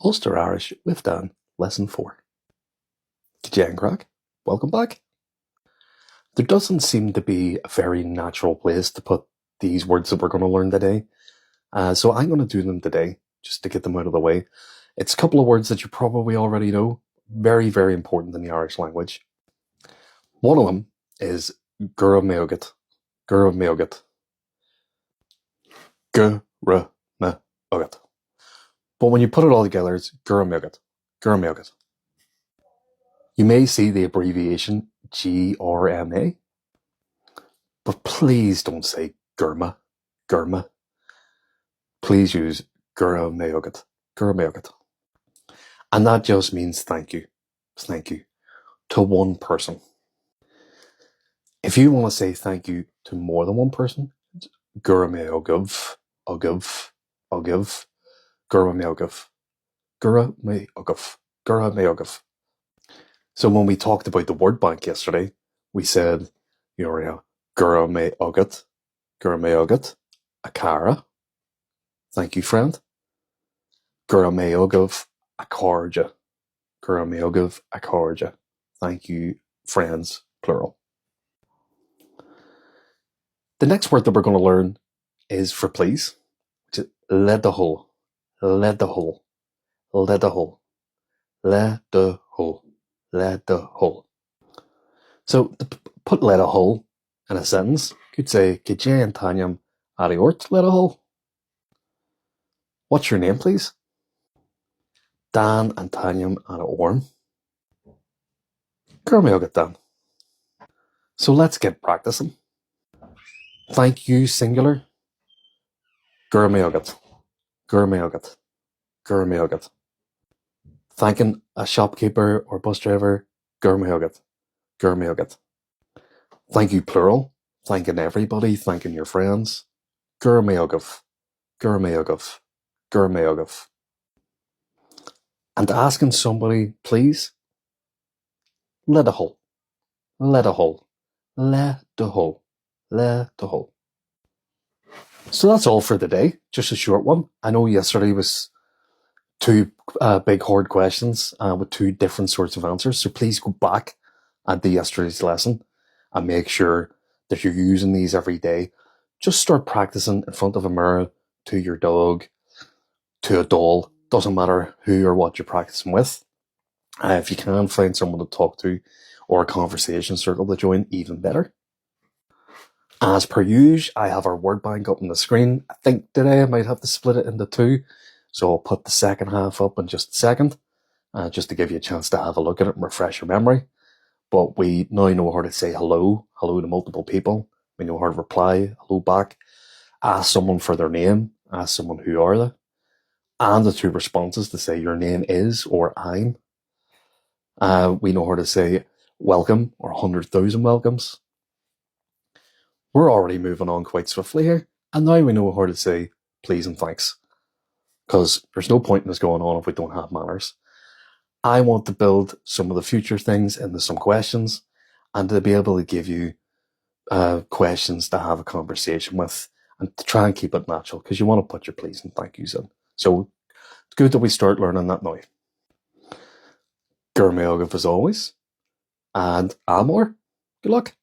Ulster Irish with Dan, Lesson 4. Jan Crack, welcome back. There doesn't seem to be a very natural place to put these words that we're going to learn today. So I'm going to do them today, just to get them out of the way. It's a couple of words that you probably already know. Very, very important in the Irish language. One of them is gura meogat. Gura meogat. Gura meogat. But when you put it all together, it's gura meogat. Gura meogat. You may see the abbreviation GRMA, but please don't say Gurma. Please use Gura meogat. Gura meogat. And that just means thank you to one person. If you want to say thank you to more than one person, Gura me agaibh, Gura me agaibh. So when we talked about the word bank yesterday, we said, Gura me agat, akara, thank you friend. Gura me agaibh, akarja, Gura me agaibh, akarja, thank you friends, plural. The next word that we're going to learn is for please, which is ledahol. So to put ledahol in a sentence, you could say, G'day and Tanyam Ariort ledahol. What's your name, please? Dan and Tanyam Ariorn. Gurmeogat Dan. So let's get practicing. Thank you, singular. Gurmeogat. Thanking a shopkeeper or bus driver. Gurmeogat. Thank you, plural. Thanking everybody. Thanking your friends. Gurmeogav. And asking somebody, please. Ledahol. So that's all for today. Just a short one. I know yesterday was two big hard questions with two different sorts of answers. So please go back and do yesterday's lesson and make sure that you're using these every day. Just start practicing in front of a mirror, to your dog, to a doll. Doesn't matter who or what you're practicing with. If you can find someone to talk to or a conversation circle to join, even better. As per usual, I have our word bank up on the screen. I think today I might have to split it into two. So I'll put the second half up in just a second, just to give you a chance to have a look at it and refresh your memory. But we now know how to say hello to multiple people. We know how to reply, hello back, ask someone for their name, ask someone who are they, and the two responses to say your name is or I'm. We know how to say welcome or 100,000 welcomes. We're already moving on quite swiftly here, and now we know how to say please and thanks, because there's no point in us going on if we don't have manners. I want to build some of the future things into some questions, and to be able to give you questions to have a conversation with, and to try and keep it natural, because you want to put your please and thank yous in. So it's good that we start learning that now. Gurmeogav as always, and Amor, good luck.